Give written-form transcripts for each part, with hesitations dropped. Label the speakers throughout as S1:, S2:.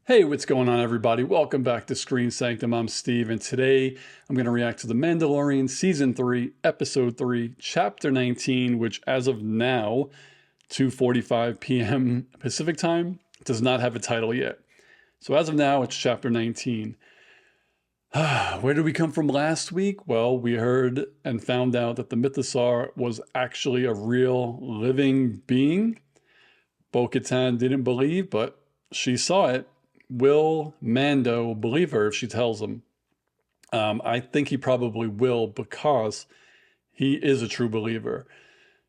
S1: Hey, what's going on, everybody? Welcome back to Screen Sanctum. I'm Steve, and today I'm going to react to The Mandalorian Season 3, Episode 3, Chapter 19, which as of now, 2:45 p.m. Pacific Time, does not have a title yet. So as of now, it's Chapter 19. Where did we come from last week? Well, we heard and found out that the Mythosaur was actually a real living being. Bo-Katan didn't believe, but she saw it. Will Mando believe her if she tells him? I think he probably will because he is a true believer.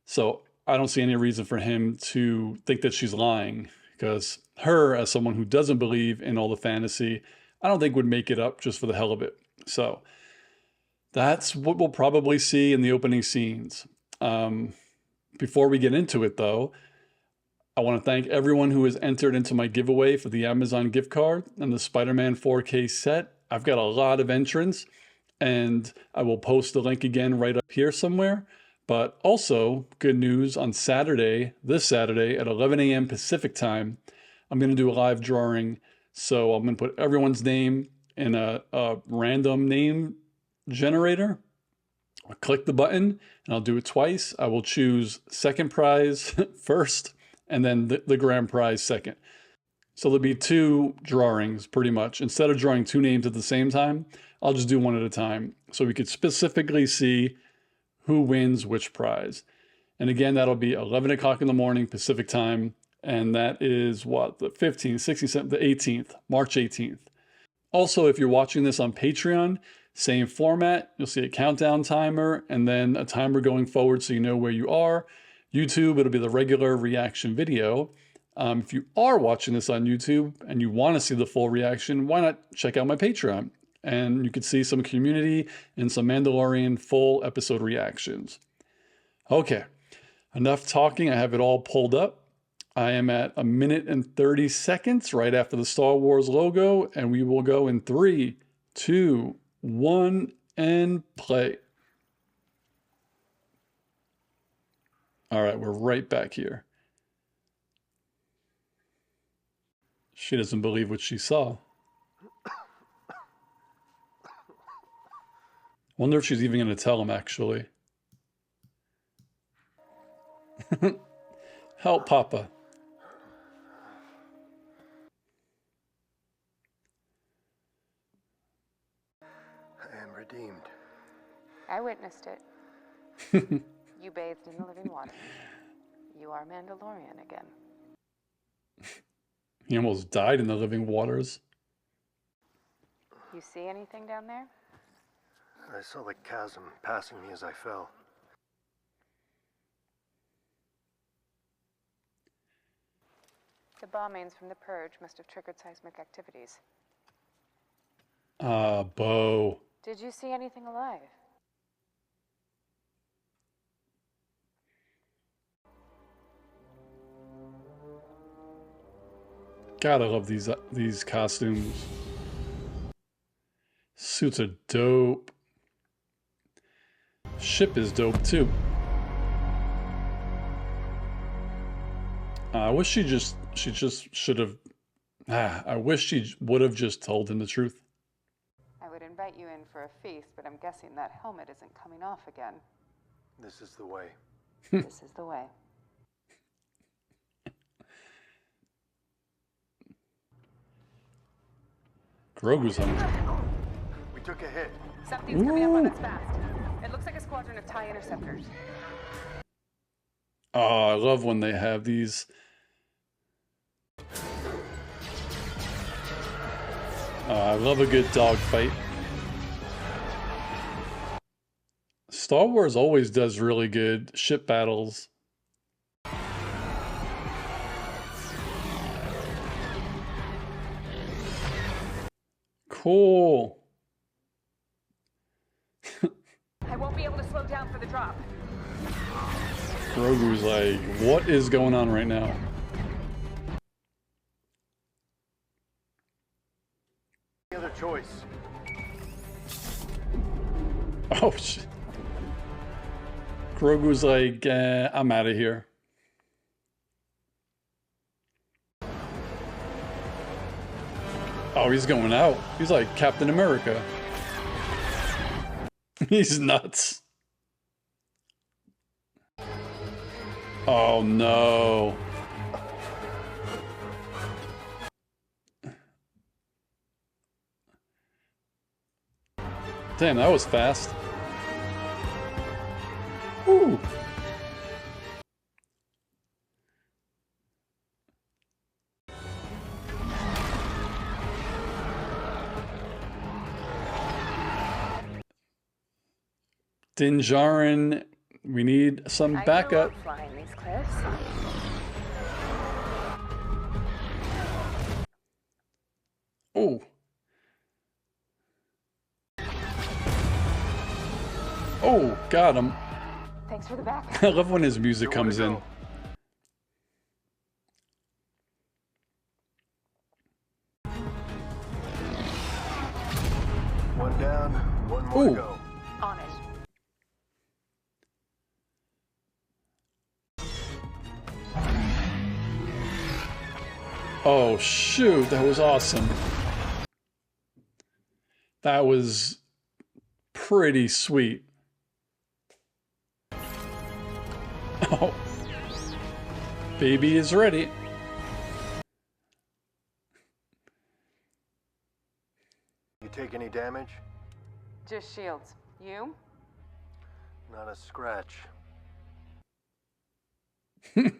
S1: So I don't see any reason for him to think that she's lying, because her, as someone who doesn't believe in all the fantasy, I don't think would make it up just for the hell of it. So that's what we'll probably see in the opening scenes. Before we get into it, though, I want to thank everyone who has entered into my giveaway for the Amazon gift card and the Spider-Man 4K set. I've got a lot of entrants, and I will post the link again right up here somewhere. But also, good news, on Saturday, this Saturday at 11 a.m. Pacific time, I'm going to do a live drawing. So I'm going to put everyone's name in a random name generator. I'll click the button, and I'll do it twice. I will choose second prize first, and then the grand prize second. So there'll be two drawings pretty much. Instead of drawing two names at the same time, I'll just do one at a time so we could specifically see who wins which prize. And again, that'll be 11 o'clock in the morning Pacific time, and that is what, the 15th, 16th, the 18th, March 18th. Also, if you're watching this on Patreon, same format, you'll see a countdown timer and then a timer going forward so you know where you are. YouTube, it'll be the regular reaction video. If you are watching this on YouTube and you want to see the full reaction, why not check out my Patreon? And you can see some community and some Mandalorian full episode reactions. Okay, enough talking. I have it all pulled up. I am at 1 minute and 30 seconds right after the Star Wars logo, and we will go in 3, 2, 1, and play. All right, we're right back here. She doesn't believe what she saw. Wonder if she's even going to tell him, actually. Help, Papa.
S2: I am redeemed.
S3: I witnessed it. You bathed in the living water. You are Mandalorian again.
S1: He almost died in the living waters.
S3: You see anything down there?
S2: I saw the chasm passing me as I fell.
S3: The bombings from the Purge must have triggered seismic activities.
S1: Bo.
S3: Did you see anything alive?
S1: Gotta love these costumes. Suits are dope. Ship is dope too. I wish she just should have. I wish she would have just told him the truth.
S3: I would invite you in for a feast, but I'm guessing that helmet isn't coming off again.
S2: This is the way.
S3: This is the way.
S1: Grogu's hungry.
S2: We took a hit.
S3: Something's coming up on us fast. It looks like a squadron of TIE interceptors.
S1: Oh, I love when they have these. I love a good dogfight. Star Wars always does really good ship battles. Cool.
S3: I won't be able to slow down for the drop.
S1: Grogu's like, what is going on right now?
S2: The other choice.
S1: Oh, shit. Grogu's like, I'm out of here. Oh, he's going out. He's like Captain America. He's nuts. Oh no. Damn, that was fast. Woo. Din Djarin, we need some backup.
S3: Flying these cliffs.
S1: Oh. Oh, got him.
S3: Thanks for the backup.
S1: I love when his music comes in.
S2: One down, one more to
S1: Ooh.
S2: go.
S3: On it.
S1: Oh, shoot, that was awesome. That was pretty sweet. Oh, baby is ready.
S2: You take any damage?
S3: Just shields. You?
S2: Not a scratch.
S1: Did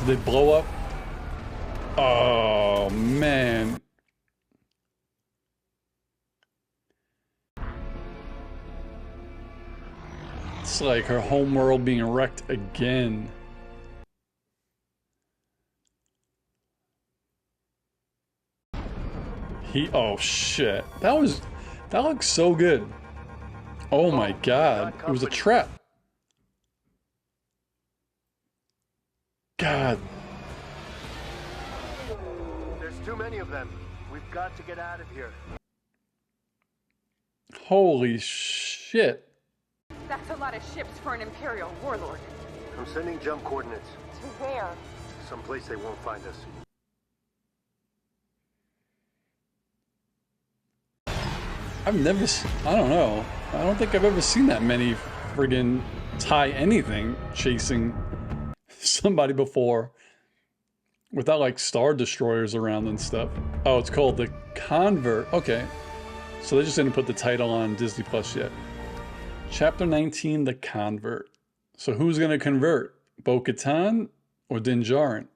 S1: they blow up? Oh, man. It's like her homeworld being wrecked again. Oh shit. That looks so good. Oh my god. It was a trap. God.
S2: There's too many of them. We've got to get out of here.
S1: Holy shit.
S3: That's a lot of ships for an Imperial warlord.
S2: I'm sending jump coordinates.
S3: To where?
S2: Someplace they won't find us.
S1: I don't know. I don't think I've ever seen that many friggin' TIE anything chasing somebody before without like Star Destroyers around and stuff. Oh, it's called the Convert. Okay. So they just didn't put the title on Disney Plus yet. Chapter 19, The Convert. So who's going to convert? Bo-Katan or Din Djarin?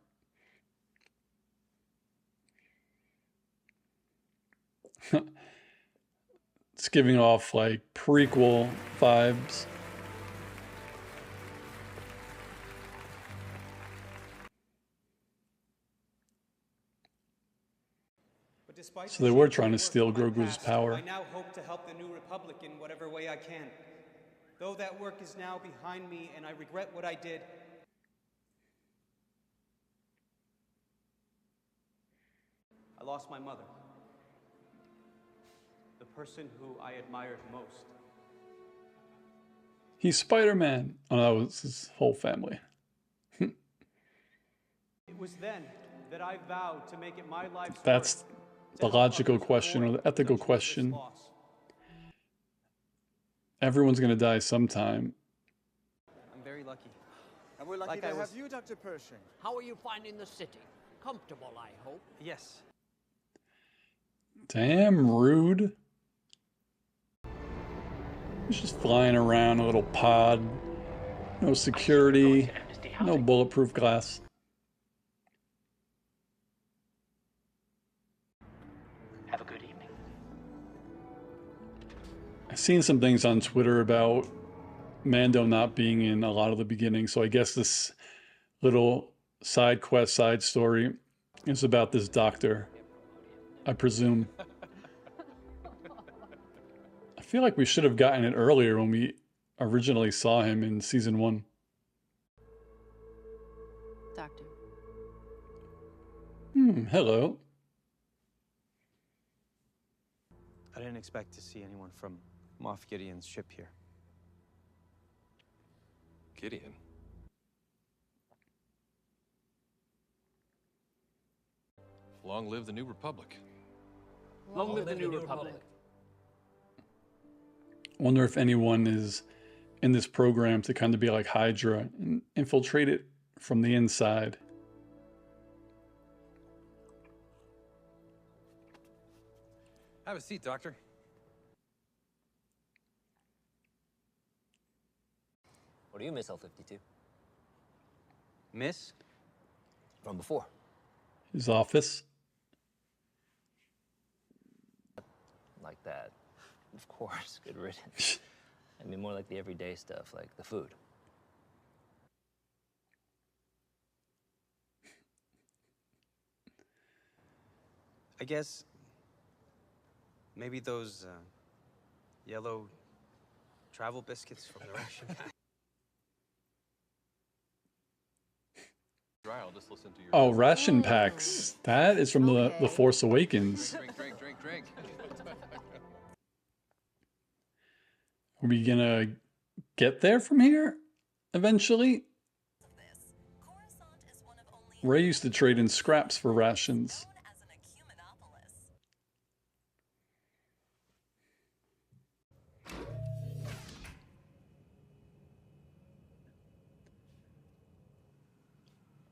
S1: It's giving off like prequel vibes. So they were trying to steal Grogu's power.
S4: I now hope to help the New Republic in whatever way I can. Though that work is now behind me and I regret what I did. I lost my mother. The person who I admired most.
S1: He's Spider-Man. Oh, that was his whole family.
S4: It was then that I vowed to make it my life's
S1: That's
S4: work
S1: the logical question or the ethical question. Everyone's gonna die sometime.
S4: I'm very lucky.
S5: And we're lucky
S4: Like
S5: to
S4: I
S5: have
S4: was-
S5: you, Dr. Pershing.
S6: How are you finding the city? Comfortable, I hope.
S4: Yes.
S1: Damn rude. He's just flying around a little pod. No security. No bulletproof glass.
S6: Have a good evening.
S1: I've seen some things on Twitter about Mando not being in a lot of the beginning, so I guess this little side quest, side story is about this doctor, I presume. I feel like we should have gotten it earlier when we originally saw him in season 1.
S7: Doctor.
S1: Hello.
S4: I didn't expect to see anyone from Moff Gideon's ship here.
S8: Gideon?
S5: Long live the New Republic.
S6: Long live the New Republic.
S1: I wonder if anyone is in this program to kind of be like Hydra and infiltrate it from the inside.
S5: Have a seat, Doctor.
S7: What do you miss, L-52?
S4: Miss?
S7: From before.
S1: His office.
S7: Like that. Of course, good riddance. I mean, more like the everyday stuff, like the food.
S4: I guess maybe those yellow travel biscuits from the ration pack.
S5: Dry, I'll just listen to your...
S1: Oh, ration packs. That is from the Force Awakens.
S5: Drink, drink, drink, drink.
S1: Are we gonna get there from here eventually? Ray used to trade in scraps for rations.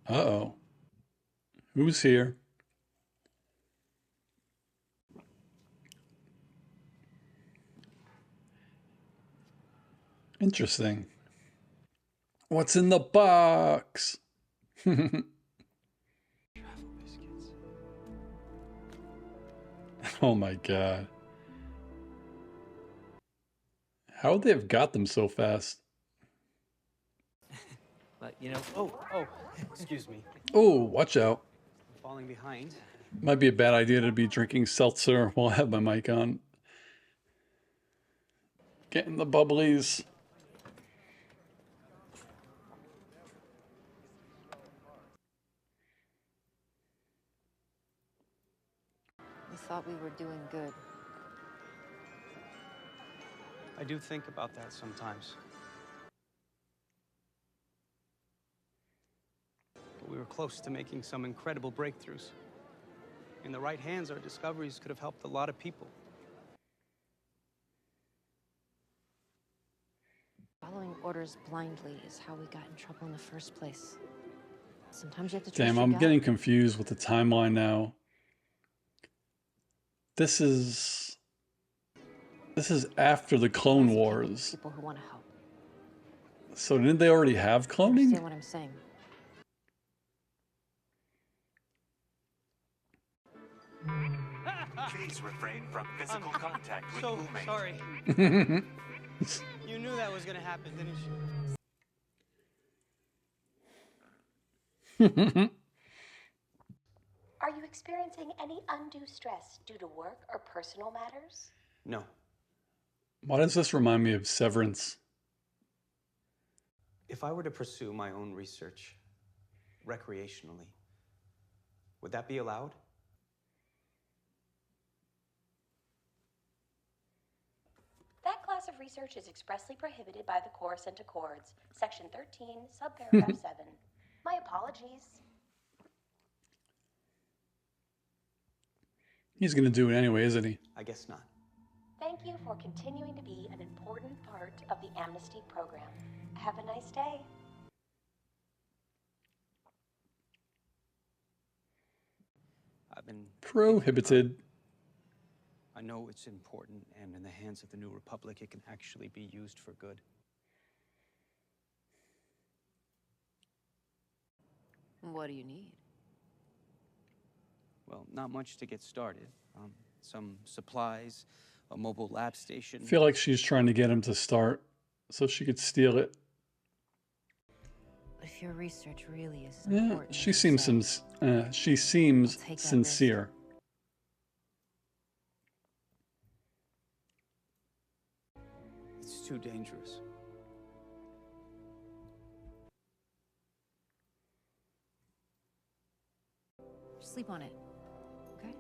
S1: Uh-oh. Who's here? Interesting. What's in the box? Oh my god. How would they have got them so fast?
S7: But, you know,
S4: Oh, excuse me.
S1: Oh, watch out.
S4: I'm falling behind.
S1: Might be a bad idea to be drinking seltzer while I have my mic on. Getting the bubblies.
S3: We thought we were doing good.
S4: I do think about that sometimes. But we were close to making some incredible breakthroughs. In the right hands, our discoveries could have helped a lot of people.
S3: Following orders blindly is how we got in trouble in the first place. Sometimes you have to trust
S1: Damn,
S3: your
S1: I'm
S3: gut.
S1: getting confused with the timeline now. This is after the Clone Wars.
S3: People who want to help.
S1: So didn't they already have cloning?
S3: Understand what I'm saying?
S8: Please refrain from physical contact with
S4: So
S8: roommates.
S4: sorry. You knew that was gonna happen, didn't you?
S9: Are you experiencing any undue stress due to work or personal matters?
S4: No.
S1: Why does this remind me of Severance?
S4: If I were to pursue my own research recreationally, would that be allowed?
S9: That class of research is expressly prohibited by the Coruscant Accords, Section 13, Subparagraph 7. My apologies.
S1: He's gonna do it anyway, isn't he?
S4: I guess not.
S9: Thank you for continuing to be an important part of the Amnesty program. Have a nice day.
S4: I've been
S1: Prohibited.
S4: I know it's important, and in the hands of the New Republic, it can actually be used for good.
S3: What do you need?
S4: Well, not much to get started. Some supplies, a mobile lab station.
S1: I feel like she's trying to get him to start so she could steal it.
S3: But if your research really is
S1: Yeah,
S3: important,
S1: she
S3: as you
S1: seems
S3: say,
S1: she seems
S3: I'll take that
S1: sincere.
S4: It's too dangerous.
S3: sleep on it, okay?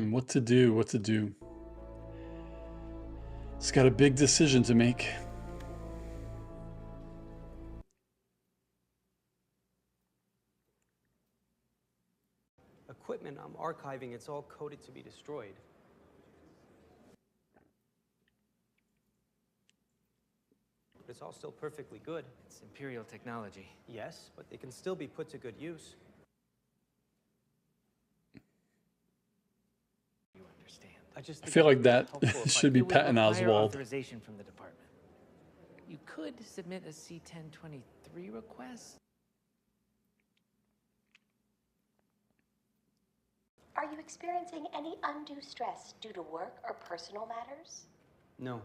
S1: What to do? What to do? He's got a big decision to make.
S4: Equipment I'm archiving, it's all coded to be destroyed. But it's all still perfectly good.
S6: It's Imperial technology.
S4: Yes, but they can still be put to good use.
S6: You understand.
S1: I feel like that
S4: Helpful if
S1: should be
S6: It would
S1: Patton
S6: require
S1: Oswalt.
S6: authorization from the department. You could submit a C-1023 request.
S9: Are you experiencing any undue stress due to work or personal matters?
S4: No.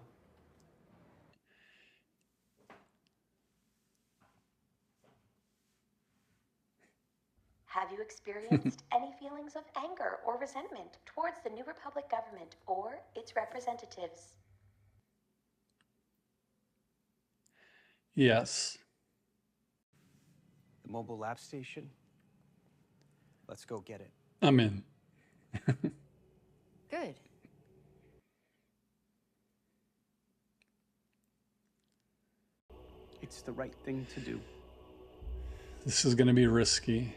S9: Have you experienced any feelings of anger or resentment towards the New Republic government or its representatives?
S1: Yes.
S4: The mobile lab station? Let's go get it.
S1: I'm in.
S3: Good.
S4: It's the right thing to do.
S1: This is going to be risky.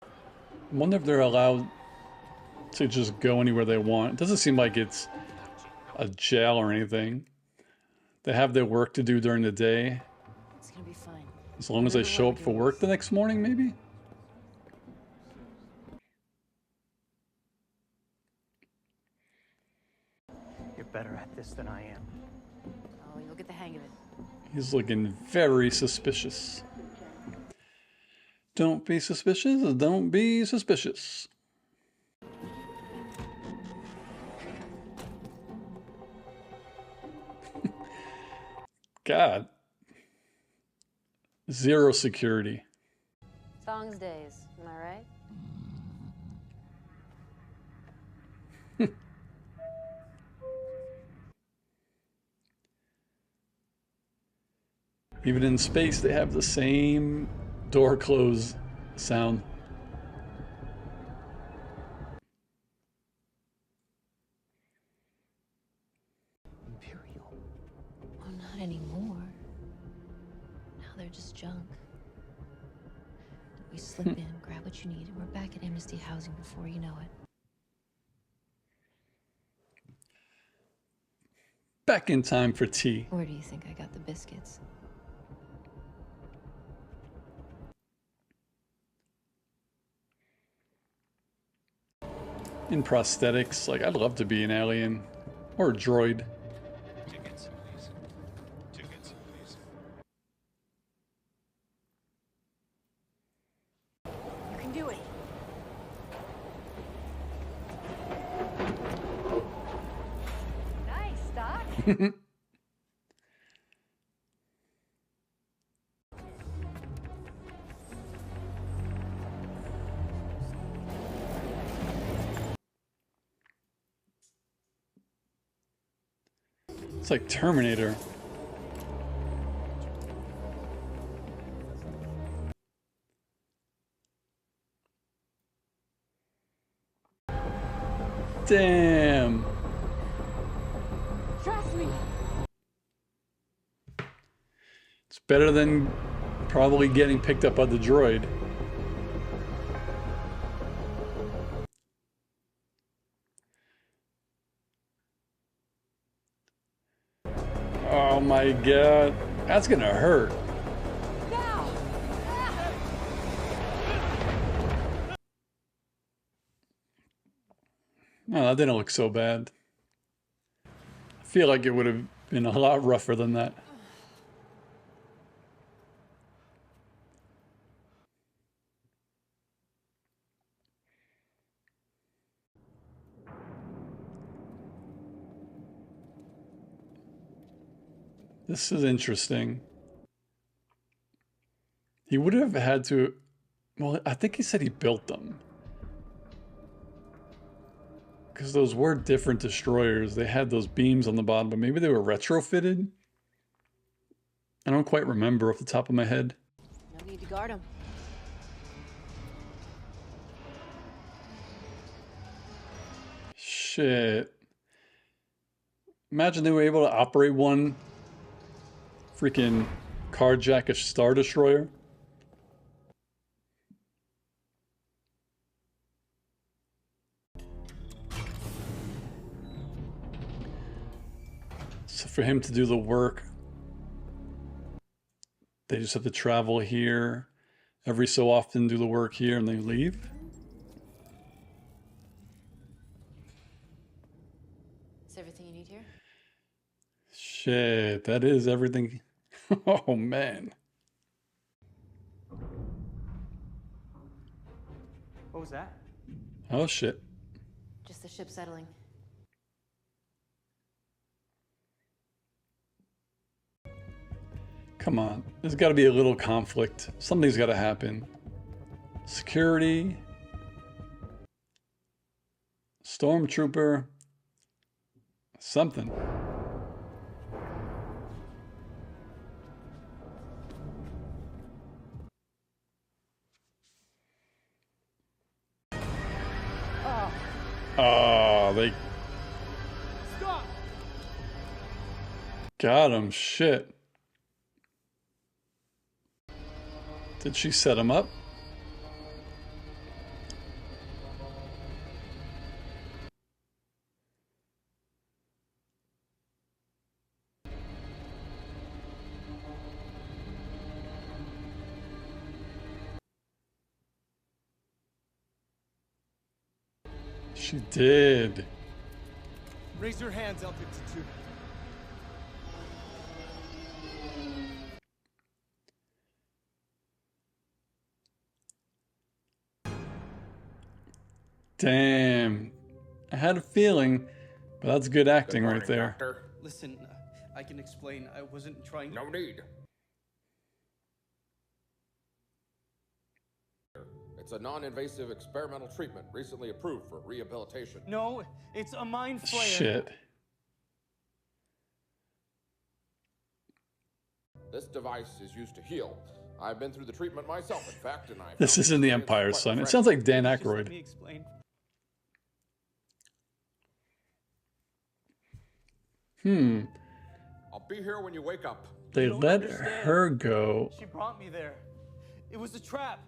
S1: I wonder if they're allowed to just go anywhere they want. It doesn't seem like it's a jail or anything. They have their work to do during the day.
S3: It's gonna be fine.
S1: As long as they show up for work the next morning, maybe?
S4: You're better at this than I am.
S3: Oh, you'll get the hang of it.
S1: He's looking very suspicious. Don't be suspicious. Don't be suspicious. God. Zero security.
S3: Thongs days, am I right?
S1: Even in space, they have the same door close sound.
S4: Imperial.
S10: Well, not anymore. Now they're just junk. We slip in, grab what you need, and we're back at Amnesty Housing before you know it.
S1: Back in time for tea.
S10: Where do you think I got the biscuits?
S1: In prosthetics, like I'd love to be an alien or a droid.
S5: Tickets, please. Tickets, please.
S3: You can do it. Nice, Doc.
S1: It's like Terminator. Damn.
S3: Trust me.
S1: It's better than probably getting picked up by the droid. Oh my god. That's gonna hurt.
S3: Now.
S1: No, that didn't look so bad. I feel like it would have been a lot rougher than that. This is interesting. He would have had to... Well, I think he said he built them. Because those were different destroyers. They had those beams on the bottom, but maybe they were retrofitted? I don't quite remember off the top of my head.
S3: No need to guard him.
S1: Shit. Imagine they were able to operate one. Freaking carjack a Star Destroyer. So for him to do the work, they just have to travel here every so often, do the work here, and they leave.
S10: Is everything you need here?
S1: Shit, that is everything. Oh man.
S4: What was that?
S1: Oh shit.
S10: Just the ship settling.
S1: Come on. There's got to be a little conflict. Something's got to happen. Security. Stormtrooper. Something. Oh, they
S4: Stop!
S1: got him. Shit. Did she set him up? She did.
S4: Raise your hands, L-52.
S1: Damn. I had a feeling, but that's good acting right there.
S11: Doctor.
S4: Listen, I can explain. I wasn't trying.
S11: No need. It's a non-invasive experimental treatment recently approved for rehabilitation.
S4: No, it's a mind flayer.
S1: Shit.
S11: This device is used to heal. I've been through the treatment myself, in fact, and I.
S1: This isn't the Empire, son. It sounds like Dan
S4: Just let
S1: Aykroyd.
S4: me explain.
S11: I'll be here when you wake up.
S1: They
S4: don't
S1: let
S4: understand.
S1: her go.
S4: She brought me there. It was a trap.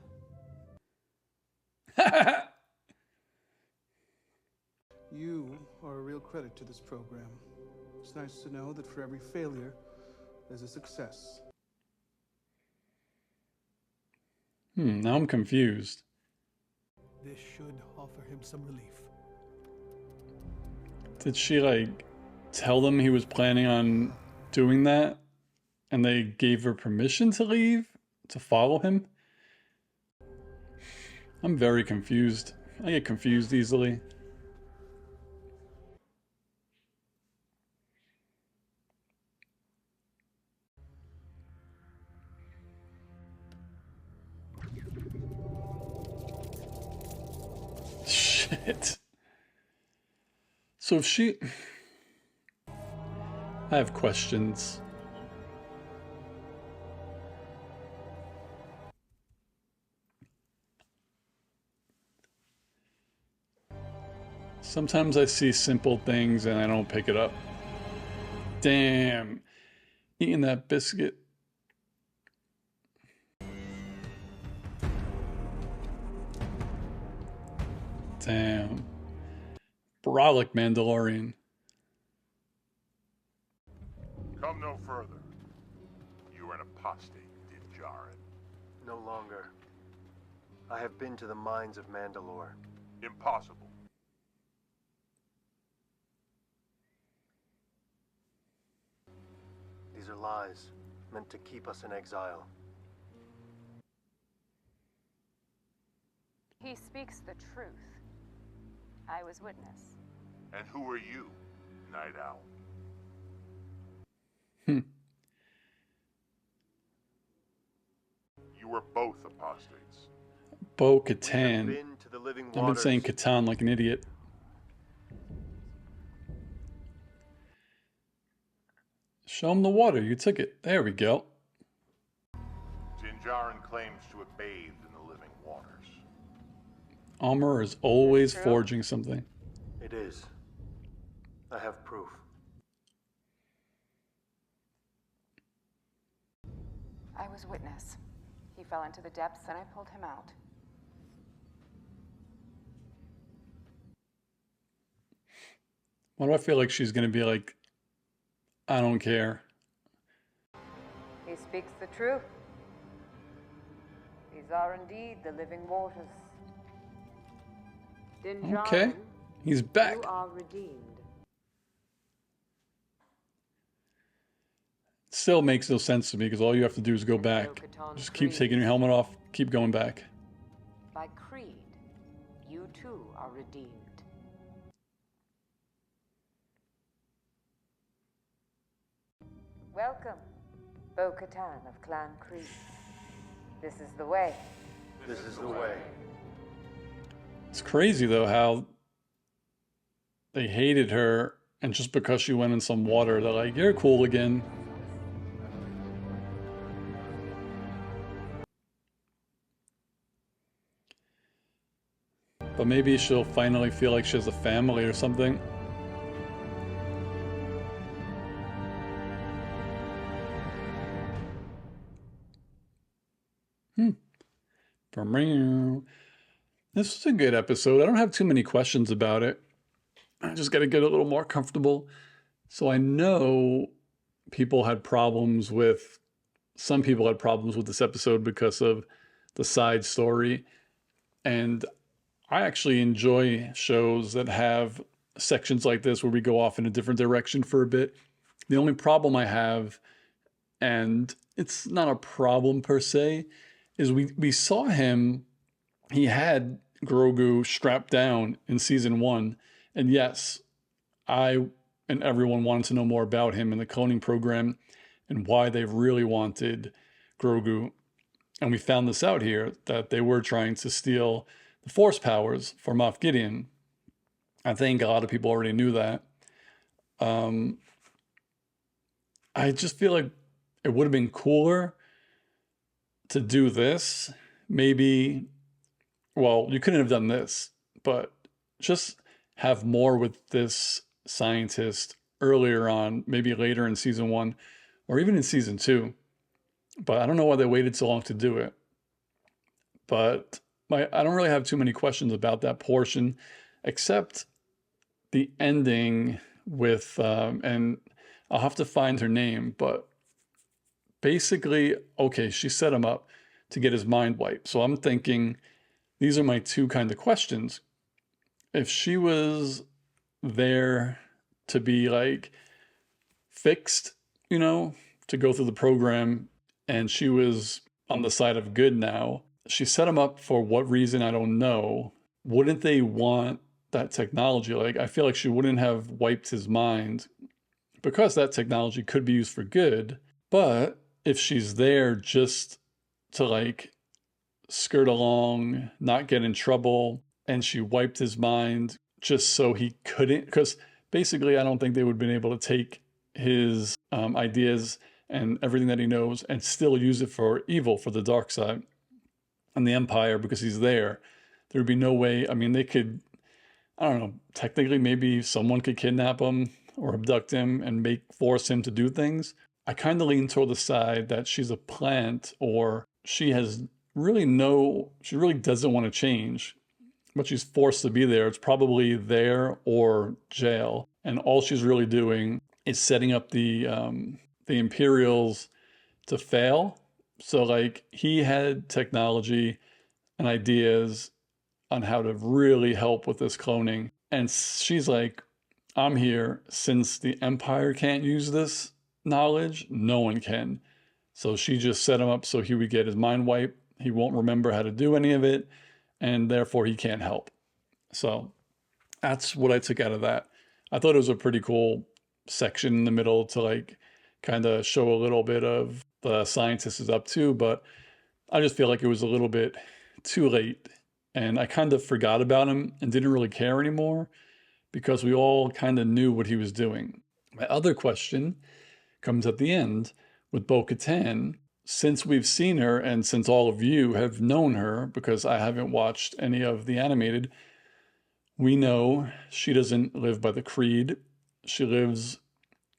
S12: You are a real credit to this program. It's nice to know that for every failure, there's a success.
S1: Now I'm confused.
S12: This should offer him some relief.
S1: Did she, like, tell them he was planning on doing that? And they gave her permission to leave? To follow him? I'm very confused. I get confused easily. Shit. So if she... I have questions. Sometimes I see simple things and I don't pick it up. Damn. Eating that biscuit. Damn. Brolic Mandalorian.
S5: Come no further. You are an apostate, Din Djarin.
S2: No longer. I have been to the mines of Mandalore.
S5: Impossible.
S2: These are lies, meant to keep us in exile.
S3: He speaks the truth. I was witness.
S5: And who are you, Night Owl? You were both apostates.
S1: Bo-Katan.
S2: Been to the living
S1: I've been
S2: waters.
S1: saying Katan like an idiot. Show him the water. You took it. There we go.
S5: Din Djarin claims to have bathed in the living waters.
S1: Armor is always
S3: True.
S1: forging something.
S2: It is. I have proof.
S3: I was witness. He fell into the depths and I pulled him out.
S1: Why do I feel like she's going to be like, I don't care?
S3: He speaks the truth. These are indeed the living waters.
S1: Okay, he's back.
S3: You are redeemed.
S1: Still makes no sense to me because all you have to do is go back. Just keep taking your helmet off, keep going back.
S3: By creed, you too are redeemed. Welcome, Bo-Katan of Clan Creed. This is the way.
S2: This is the way.
S1: It's crazy though how they hated her, and just because she went in some water, they're like, you're cool again. But maybe she'll finally feel like she has a family or something. This was a good episode. I don't have too many questions about it. I just got to get a little more comfortable. So I know people had problems with, some people had problems with this episode because of the side story. And I actually enjoy shows that have sections like this where we go off in a different direction for a bit. The only problem I have, and it's not a problem per se, is we saw him, he had Grogu strapped down in season 1. And yes, I and everyone wanted to know more about him in the cloning program and why they really wanted Grogu. And we found this out here, that they were trying to steal the Force powers for Moff Gideon. I think a lot of people already knew that. I just feel like it would have been cooler to do this. Maybe, well, you couldn't have done this, but just have more with this scientist earlier on, maybe later in season 1 or even in season 2. But I don't know why they waited so long to do it. But I don't really have too many questions about that portion, except the ending with, and I'll have to find her name, but basically, okay, she set him up to get his mind wiped. So I'm thinking, these are my two kind of questions. If she was there to be like fixed, you know, to go through the program, and she was on the side of good now, she set him up for what reason, I don't know. Wouldn't they want that technology? Like, I feel like she wouldn't have wiped his mind because that technology could be used for good. But if she's there just to like skirt along, not get in trouble, and she wiped his mind just so he couldn't, because basically I don't think they would have been able to take his ideas and everything that he knows and still use it for evil, for the dark side and the Empire, because he's there. There would be no way. I mean, they could, I don't know, technically maybe someone could kidnap him or abduct him and force him to do things. I kind of lean toward the side that she's a plant, or she really doesn't want to change, but she's forced to be there. It's probably there or jail. And all she's really doing is setting up the Imperials to fail. So like, he had technology and ideas on how to really help with this cloning. And she's like, I'm here. Since the Empire can't use this knowledge, no one can. So she just set him up so he would get his mind wiped. He won't remember how to do any of it, and therefore he can't help. So that's what I took out of that. I thought it was a pretty cool section in the middle to like kind of show a little bit of the scientist is up to, but I just feel like it was a little bit too late. And I kind of forgot about him and didn't really care anymore because we all kind of knew what he was doing. My other question comes at the end with Bo-Katan. Since we've seen her, and since all of you have known her, because I haven't watched any of the animated, we know she doesn't live by the creed. she lives,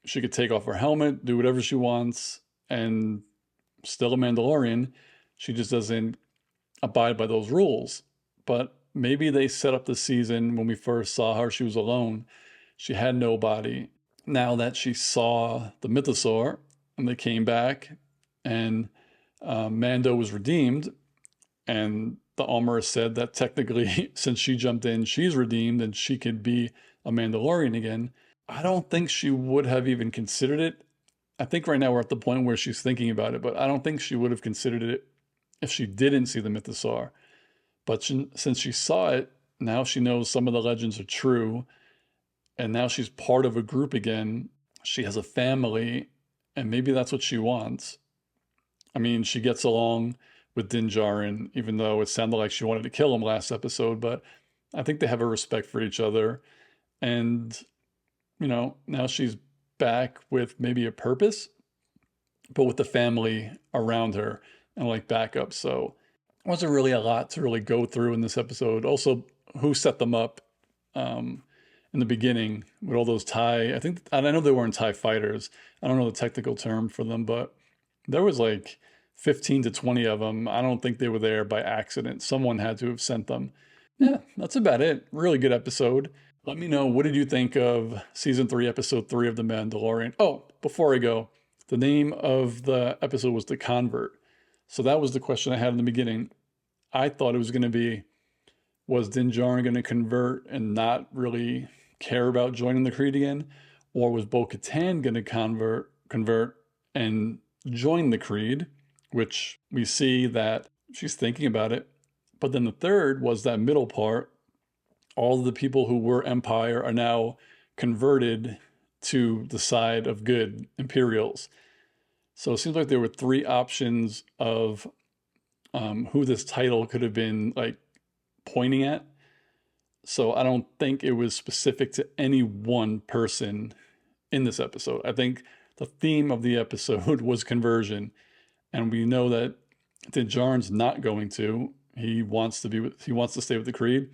S1: she could take off her helmet, do whatever she wants, and still a Mandalorian. She just doesn't abide by those rules. But maybe they set up the season when we first saw her, she was alone. She had nobody. Now that she saw the mythosaur and they came back and Mando was redeemed, and the armorer said that technically, since she jumped in, she's redeemed and she could be a Mandalorian again. I don't think she would have even considered it. I think right now we're at the point where she's thinking about it, but I don't think she would have considered it if she didn't see the mythosaur. But since she saw it, now she knows some of the legends are true. And now she's part of a group again. She has a family, and maybe that's what she wants. I mean, she gets along with Din Djarin, even though it sounded like she wanted to kill him last episode, but I think they have a respect for each other. And, you know, now she's back with maybe a purpose, but with the family around her and like backup. So it wasn't really a lot to really go through in this episode. Also, who set them up in the beginning with all those TIE, I know they weren't TIE fighters. I don't know the technical term for them, but there was like 15 to 20 of them. I don't think they were there by accident. Someone had to have sent them. Yeah, that's about it. Really good episode. Let me know, what did you think of Season 3, Episode 3 of The Mandalorian? Oh, before I go, the name of the episode was The Convert. So that was the question I had in the beginning. I thought it was going to be, was Din Djarin going to convert and not really care about joining the Creed again? Or was Bo-Katan going to convert and join the Creed, which we see that she's thinking about it. But then the third was that middle part. All of the people who were Empire are now converted to the side of good, Imperials. So it seems like there were three options of who this title could have been like pointing at. So I don't think it was specific to any one person in this episode. I think the theme of the episode was conversion. And we know that Din Djarin's not going to. He wants to stay with the Creed.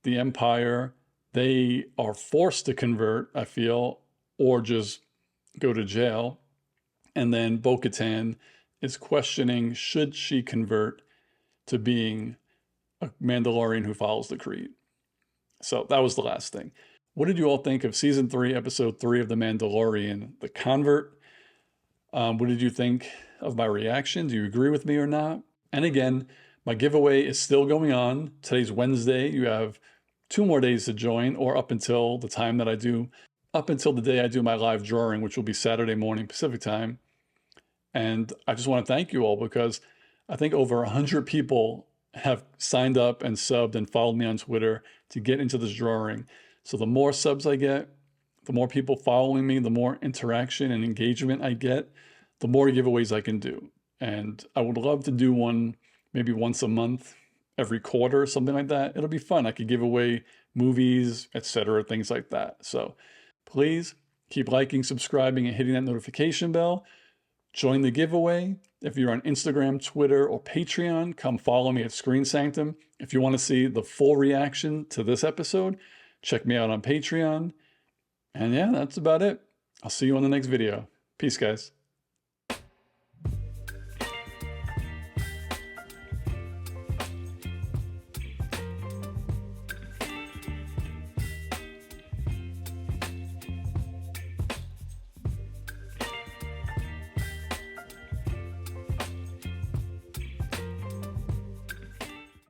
S1: The Empire, they are forced to convert, I feel, or just go to jail. And then Bo-Katan is questioning, should she convert to being a Mandalorian who follows the Creed? So that was the last thing. What did you all think of Season 3, Episode 3 of The Mandalorian, The Convert? What did you think of my reaction? Do you agree with me or not? And again, my giveaway is still going on. Today's Wednesday. You have 2 more days to join, or up until the day I do my live drawing, which will be Saturday morning Pacific time. And I just want to thank you all, because I think over 100 people have signed up and subbed and followed me on Twitter to get into this drawing. So the more subs I get, the more people following me, the more interaction and engagement I get, the more giveaways I can do. And I would love to do one maybe once a month, every quarter, something like that. It'll be fun. I could give away movies, etc., things like that. So please keep liking, subscribing, and hitting that notification bell. Join the giveaway. If you're on Instagram, Twitter, or Patreon, come follow me at Screen Sanctum. If you want to see the full reaction to this episode, check me out on Patreon. And yeah, that's about it. I'll see you on the next video. Peace, guys.